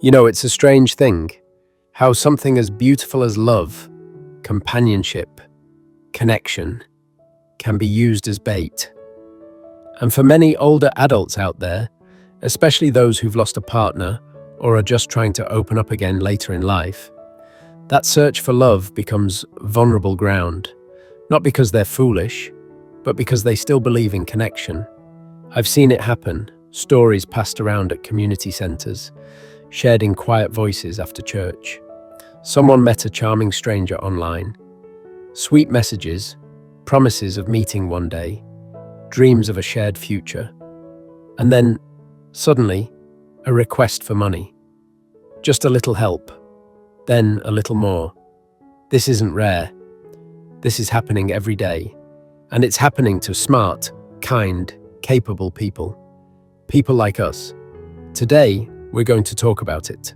You know, it's a strange thing how something as beautiful as love, companionship, connection can be used as bait. And for many older adults out there, especially those who've lost a partner or are just trying to open up again later in life, that search for love becomes vulnerable ground, not because they're foolish, but because they still believe in connection. I've seen it happen, stories passed around at community centres, shared in quiet voices after church. Someone met a charming stranger online. Sweet messages, promises of meeting one day, dreams of a shared future. And then, suddenly, a request for money. Just a little help, then a little more. This isn't rare. This is happening every day. And it's happening to smart, kind, capable people. People like us. Today, we're going to talk about it.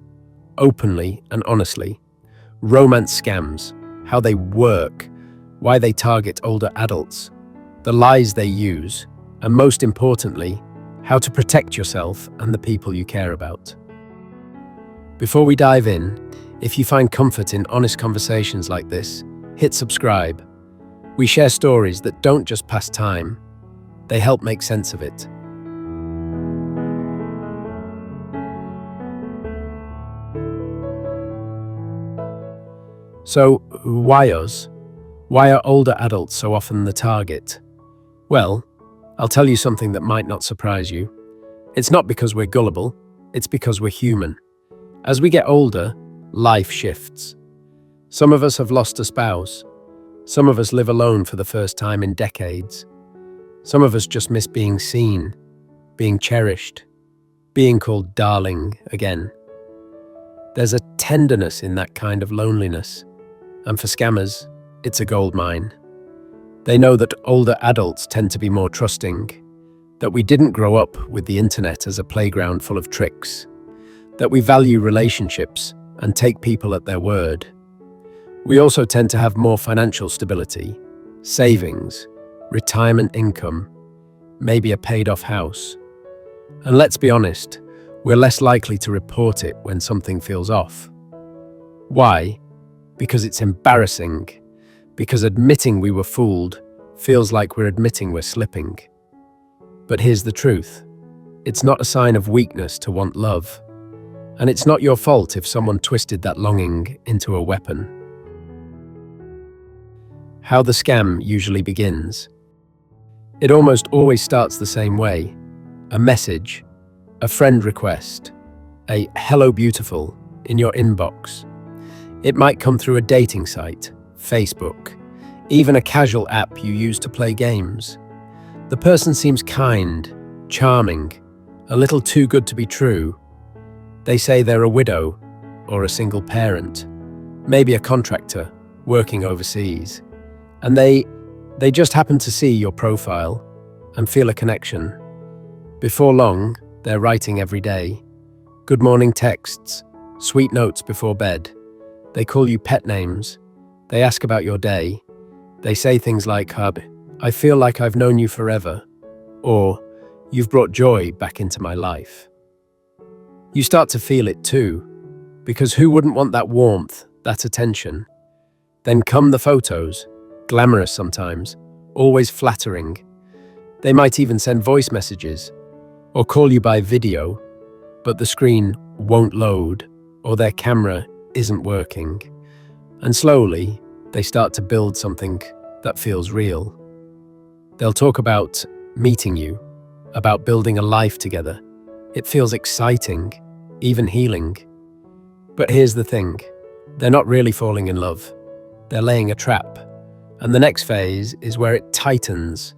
Openly and honestly. Romance scams, how they work, why they target older adults, the lies they use, and most importantly, how to protect yourself and the people you care about. Before we dive in, if you find comfort in honest conversations like this, hit subscribe. We share stories that don't just pass time, they help make sense of it. So, why us? Why are older adults so often the target? Well, I'll tell you something that might not surprise you. It's not because we're gullible, it's because we're human. As we get older, life shifts. Some of us have lost a spouse. Some of us live alone for the first time in decades. Some of us just miss being seen, being cherished, being called darling again. There's a tenderness in that kind of loneliness. And for scammers, it's a goldmine. They know that older adults tend to be more trusting, that we didn't grow up with the internet as a playground full of tricks, that we value relationships and take people at their word. We also tend to have more financial stability, savings, retirement income, maybe a paid-off house. And let's be honest, we're less likely to report it when something feels off. Why? Because it's embarrassing. Because admitting we were fooled feels like we're admitting we're slipping. But here's the truth. It's not a sign of weakness to want love. And it's not your fault if someone twisted that longing into a weapon. How the scam usually begins. It almost always starts the same way. A message, a friend request, a "hello beautiful" in your inbox. It might come through a dating site, Facebook, even a casual app you use to play games. The person seems kind, charming, a little too good to be true. They say they're a widow or a single parent, maybe a contractor working overseas. And they just happen to see your profile and feel a connection. Before long, they're writing every day. Good morning texts, sweet notes before bed. They call you pet names. They ask about your day. They say things like, "Hub, I feel like I've known you forever," or "You've brought joy back into my life." You start to feel it too, because who wouldn't want that warmth, that attention? Then come the photos, glamorous sometimes, always flattering. They might even send voice messages, or call you by video, but the screen won't load, or their camera isn't working. And slowly, they start to build something that feels real. They'll talk about meeting you, about building a life together. It feels exciting, even healing. But here's the thing, they're not really falling in love. They're laying a trap. And the next phase is where it tightens.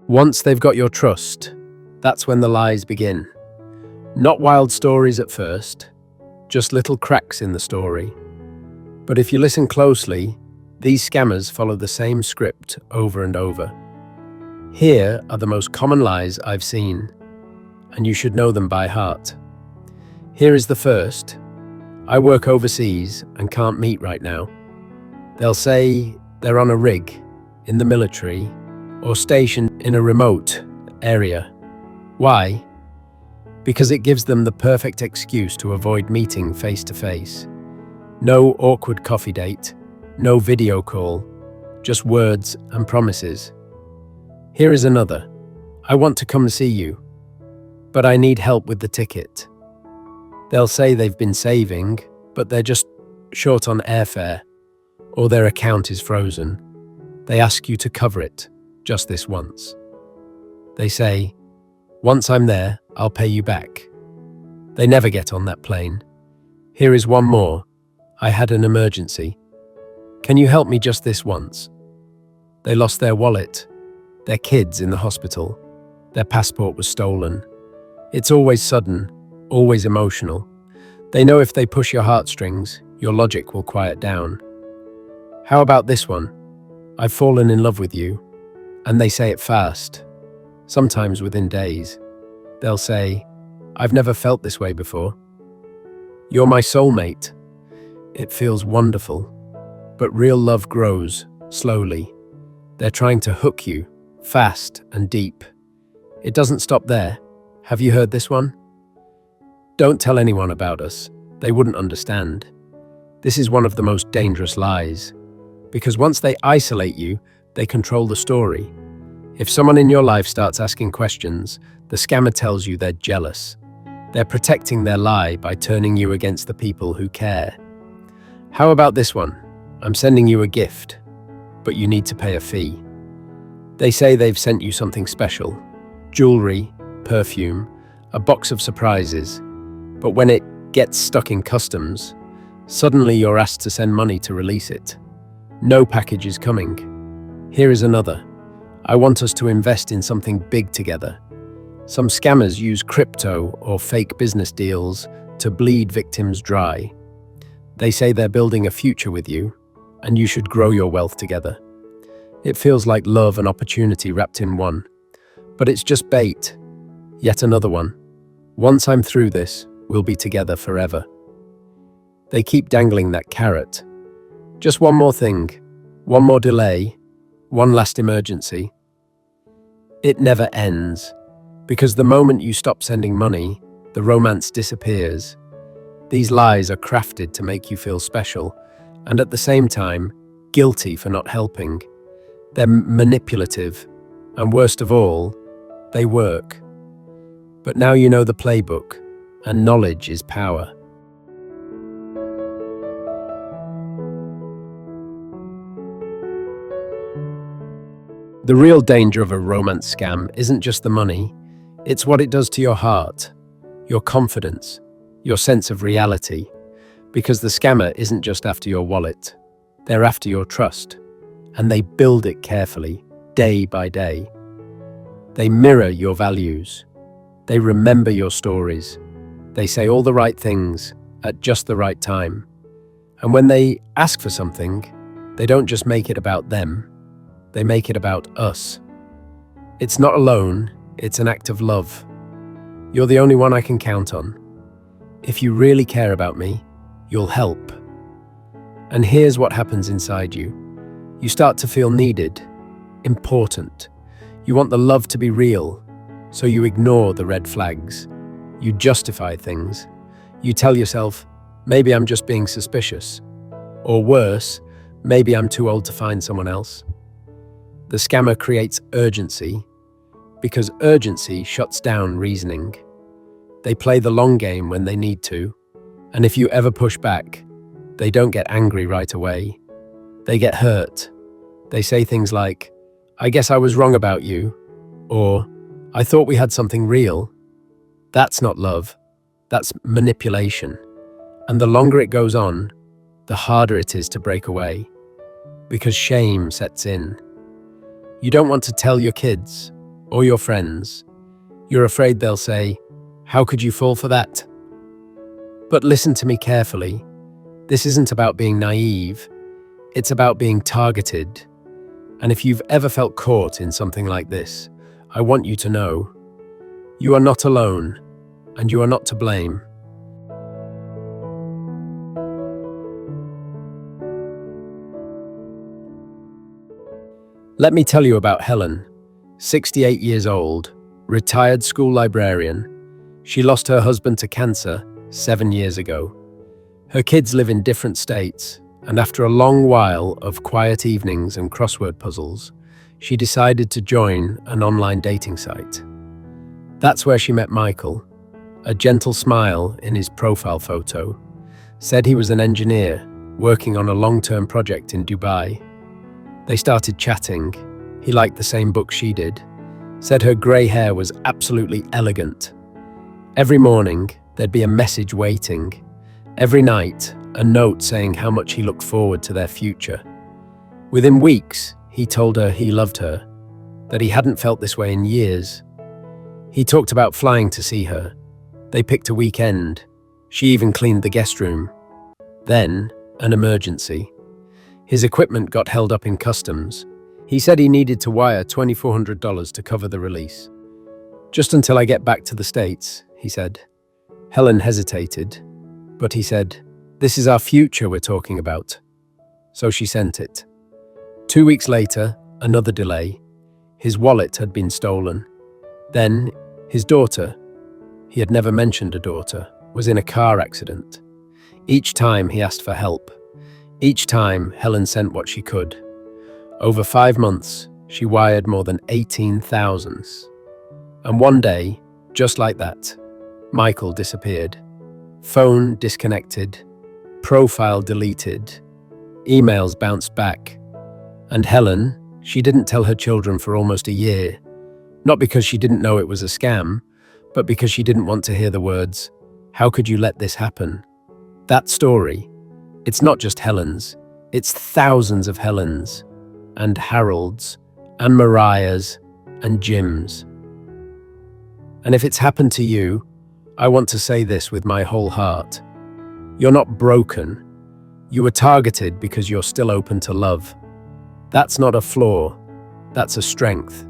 Once they've got your trust, that's when the lies begin. Not wild stories at first, just little cracks in the story. But if you listen closely, these scammers follow the same script over and over. Here are the most common lies I've seen, and you should know them by heart. Here is the first. I work overseas and can't meet right now. They'll say they're on a rig, in the military, or stationed in a remote area. Why? Because it gives them the perfect excuse to avoid meeting face to face. No awkward coffee date, no video call, just words and promises. Here is another. I want to come see you, but I need help with the ticket. They'll say they've been saving, but they're just short on airfare, or their account is frozen. They ask you to cover it, just this once. They say, once I'm there, I'll pay you back. They never get on that plane. Here is one more. I had an emergency. Can you help me just this once? They lost their wallet, their kids in the hospital, their passport was stolen. It's always sudden, always emotional. They know if they push your heartstrings, your logic will quiet down. How about this one? I've fallen in love with you. And they say it fast, sometimes within days. They'll say, I've never felt this way before. You're my soulmate. It feels wonderful. But real love grows, slowly. They're trying to hook you, fast and deep. It doesn't stop there. Have you heard this one? Don't tell anyone about us. They wouldn't understand. This is one of the most dangerous lies. Because once they isolate you, they control the story. If someone in your life starts asking questions, the scammer tells you they're jealous. They're protecting their lie by turning you against the people who care. How about this one? I'm sending you a gift, but you need to pay a fee. They say they've sent you something special. Jewelry, perfume, a box of surprises. But when it gets stuck in customs, suddenly you're asked to send money to release it. No package is coming. Here is another. I want us to invest in something big together. Some scammers use crypto or fake business deals to bleed victims dry. They say they're building a future with you, and you should grow your wealth together. It feels like love and opportunity wrapped in one. But it's just bait. Yet another one. Once I'm through this, we'll be together forever. They keep dangling that carrot. Just one more thing, one more delay, one last emergency. It never ends, because the moment you stop sending money, the romance disappears. These lies are crafted to make you feel special, and at the same time, guilty for not helping. They're manipulative, and worst of all, they work. But now you know the playbook, and knowledge is power. The real danger of a romance scam isn't just the money, it's what it does to your heart, your confidence, your sense of reality. Because the scammer isn't just after your wallet, they're after your trust, and they build it carefully, day by day. They mirror your values. They remember your stories. They say all the right things at just the right time. And when they ask for something, they don't just make it about them. They make it about us. It's not a loan, it's an act of love. You're the only one I can count on. If you really care about me, you'll help. And here's what happens inside you. You start to feel needed, important. You want the love to be real, so you ignore the red flags. You justify things. You tell yourself, maybe I'm just being suspicious. Or worse, maybe I'm too old to find someone else. The scammer creates urgency, because urgency shuts down reasoning. They play the long game when they need to, and if you ever push back, they don't get angry right away. They get hurt. They say things like, I guess I was wrong about you, or I thought we had something real. That's not love, that's manipulation. And the longer it goes on, the harder it is to break away, because shame sets in. You don't want to tell your kids or your friends. You're afraid they'll say, how could you fall for that? But listen to me carefully. This isn't about being naive. It's about being targeted. And if you've ever felt caught in something like this, I want you to know, you are not alone, and you are not to blame. Let me tell you about Helen, 68 years old, retired school librarian. She lost her husband to cancer 7 years ago. Her kids live in different states, and after a long while of quiet evenings and crossword puzzles, she decided to join an online dating site. That's where she met Michael. A gentle smile in his profile photo said he was an engineer working on a long-term project in Dubai. They started chatting. He liked the same book she did, said her grey hair was absolutely elegant. Every morning, there'd be a message waiting. Every night, a note saying how much he looked forward to their future. Within weeks, he told her he loved her, that he hadn't felt this way in years. He talked about flying to see her. They picked a weekend. She even cleaned the guest room. Then, an emergency. His equipment got held up in customs. He said he needed to wire $2,400 to cover the release. Just until I get back to the States, he said. Helen hesitated, but he said, "This is our future we're talking about." So she sent it. 2 weeks later, another delay. His wallet had been stolen. Then, his daughter, he had never mentioned a daughter, was in a car accident. Each time he asked for help. Each time Helen sent what she could. Over 5 months, she wired more than 18,000. And one day, just like that, Michael disappeared. Phone disconnected, profile deleted, emails bounced back. And Helen, she didn't tell her children for almost a year. Not because she didn't know it was a scam, but because she didn't want to hear the words, "How could you let this happen?" That story, it's not just Helen's, it's thousands of Helens, and Harolds, and Mariahs, and Jims. And if it's happened to you, I want to say this with my whole heart. You're not broken. You were targeted because you're still open to love. That's not a flaw, that's a strength.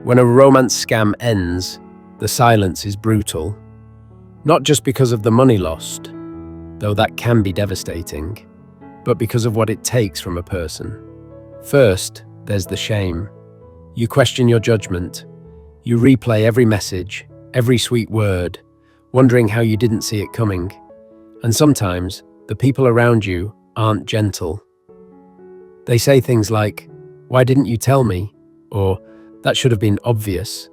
When a romance scam ends, the silence is brutal. Not just because of the money lost, though that can be devastating, but because of what it takes from a person. First, there's the shame. You question your judgment. You replay every message, every sweet word, wondering how you didn't see it coming. And sometimes, the people around you aren't gentle. They say things like, "Why didn't you tell me?" Or, "That should have been obvious."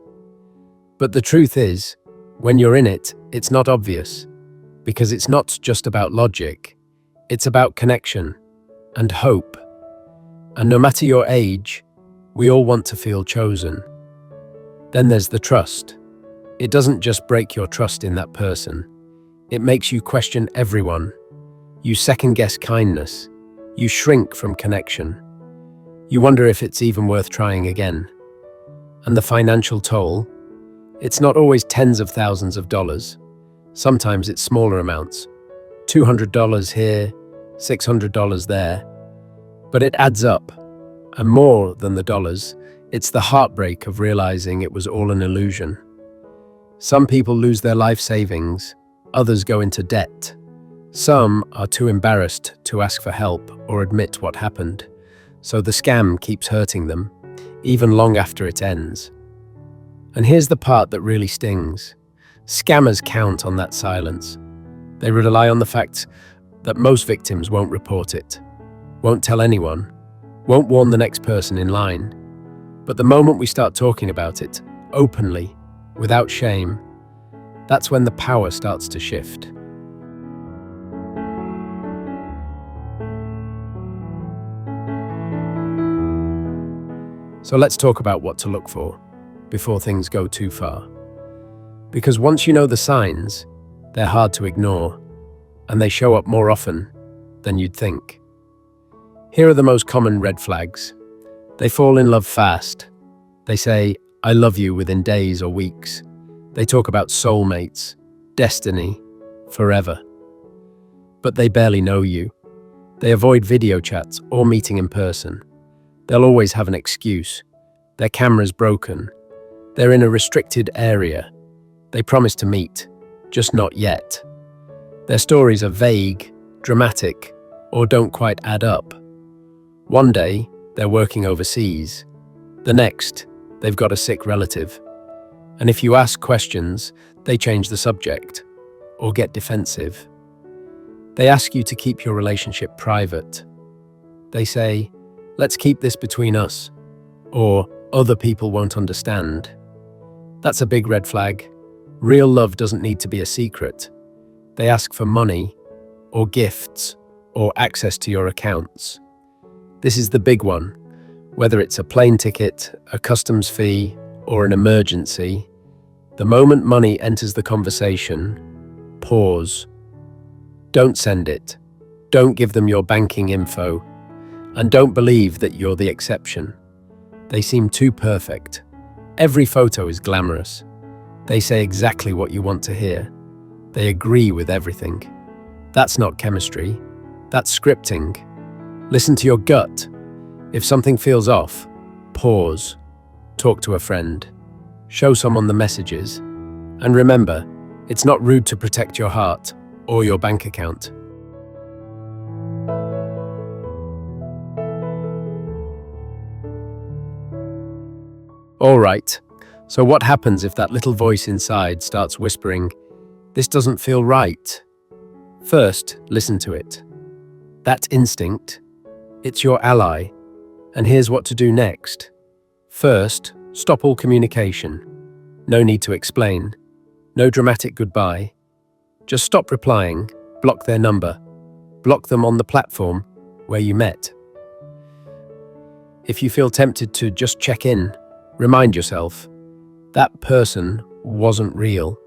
But the truth is, when you're in it, it's not obvious, because it's not just about logic. It's about connection and hope. And no matter your age, we all want to feel chosen. Then there's the trust. It doesn't just break your trust in that person. It makes you question everyone. You second-guess kindness. You shrink from connection. You wonder if it's even worth trying again. And the financial toll? It's not always tens of thousands of dollars. Sometimes it's smaller amounts. $200 here, $600 there. But it adds up. And more than the dollars, it's the heartbreak of realizing it was all an illusion. Some people lose their life savings. Others go into debt. Some are too embarrassed to ask for help or admit what happened. So the scam keeps hurting them, even long after it ends. And here's the part that really stings. Scammers count on that silence. They rely on the fact that most victims won't report it, won't tell anyone, won't warn the next person in line. But the moment we start talking about it, openly, without shame, that's when the power starts to shift. So let's talk about what to look for before things go too far. Because once you know the signs, they're hard to ignore, and they show up more often than you'd think. Here are the most common red flags. They fall in love fast. They say, "I love you" within days or weeks. They talk about soulmates, destiny, forever. But they barely know you. They avoid video chats or meeting in person. They'll always have an excuse. Their camera's broken. They're in a restricted area. They promise to meet, just not yet. Their stories are vague, dramatic, or don't quite add up. One day, they're working overseas. The next, they've got a sick relative. And if you ask questions, they change the subject or get defensive. They ask you to keep your relationship private. They say, "Let's keep this between us," or "Other people won't understand." That's a big red flag. Real love doesn't need to be a secret. They ask for money, or gifts, or access to your accounts. This is the big one. Whether it's a plane ticket, a customs fee, or an emergency, the moment money enters the conversation, pause. Don't send it. Don't give them your banking info. And don't believe that you're the exception. They seem too perfect. Every photo is glamorous. They say exactly what you want to hear. They agree with everything. That's not chemistry. That's scripting. Listen to your gut. If something feels off, pause. Talk to a friend. Show someone the messages. And remember, it's not rude to protect your heart or your bank account. All right, so what happens if that little voice inside starts whispering, "This doesn't feel right"? First, listen to it. That instinct, it's your ally. And here's what to do next. First, stop all communication. No need to explain. No dramatic goodbye. Just stop replying, block their number, block them on the platform where you met. If you feel tempted to just check in, remind yourself, that person wasn't real.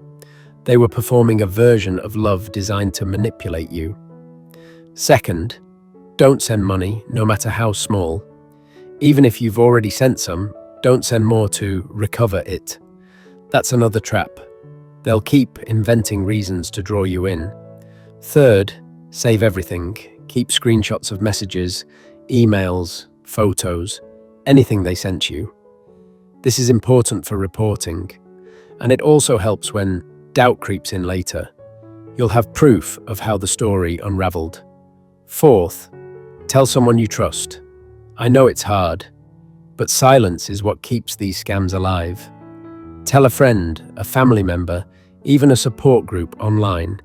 They were performing a version of love designed to manipulate you. Second, don't send money, no matter how small. Even if you've already sent some, don't send more to recover it. That's another trap. They'll keep inventing reasons to draw you in. Third, save everything. Keep screenshots of messages, emails, photos, anything they sent you. This is important for reporting, and it also helps when doubt creeps in later. You'll have proof of how the story unraveled. Fourth, tell someone you trust. I know it's hard, but silence is what keeps these scams alive. Tell a friend, a family member, even a support group online.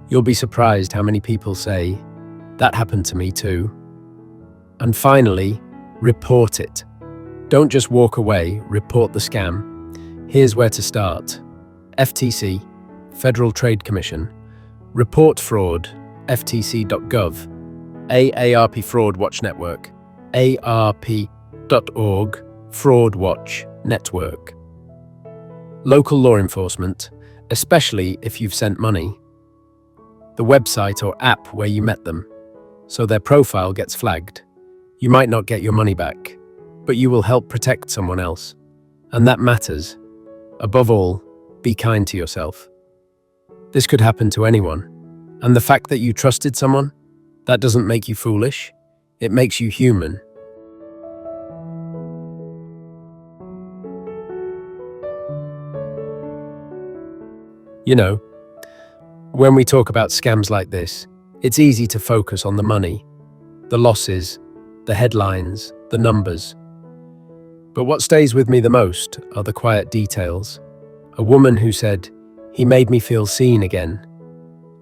You'll be surprised how many people say, "That happened to me too." And finally, report it. Don't just walk away, report the scam. Here's where to start. FTC, Federal Trade Commission. Report fraud, ftc.gov. AARP Fraud Watch Network, arp.org Fraud Watch Network. Local law enforcement, especially if you've sent money. The website or app where you met them, so their profile gets flagged. You might not get your money back, but you will help protect someone else. And that matters. Above all, be kind to yourself. This could happen to anyone. And the fact that you trusted someone, that doesn't make you foolish. It makes you human. You know, when we talk about scams like this, it's easy to focus on the money, the losses, the headlines, the numbers. But what stays with me the most are the quiet details. A woman who said, "He made me feel seen again."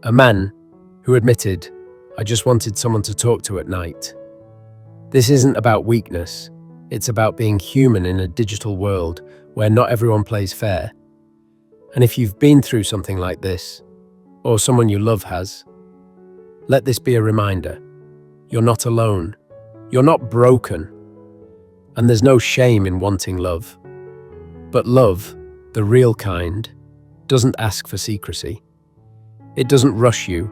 A man who admitted, "I just wanted someone to talk to at night." This isn't about weakness. It's about being human in a digital world where not everyone plays fair. And if you've been through something like this, or someone you love has, let this be a reminder. You're not alone. You're not broken. And there's no shame in wanting love. But love, the real kind, doesn't ask for secrecy. It doesn't rush you.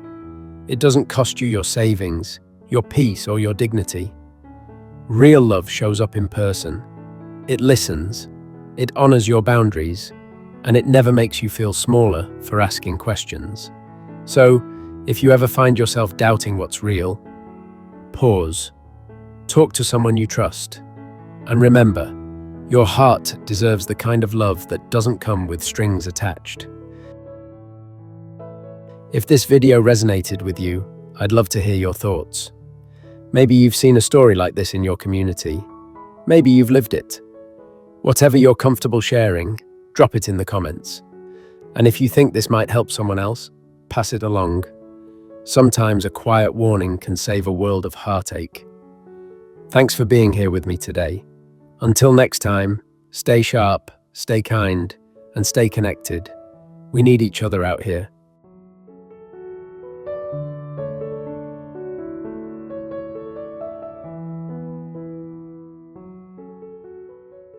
It doesn't cost you your savings, your peace, or your dignity. Real love shows up in person. It listens. It honors your boundaries. And it never makes you feel smaller for asking questions. So, if you ever find yourself doubting what's real, pause. Talk to someone you trust. And remember, your heart deserves the kind of love that doesn't come with strings attached. If this video resonated with you, I'd love to hear your thoughts. Maybe you've seen a story like this in your community. Maybe you've lived it. Whatever you're comfortable sharing, drop it in the comments. And if you think this might help someone else, pass it along. Sometimes a quiet warning can save a world of heartache. Thanks for being here with me today. Until next time, stay sharp, stay kind, and stay connected. We need each other out here.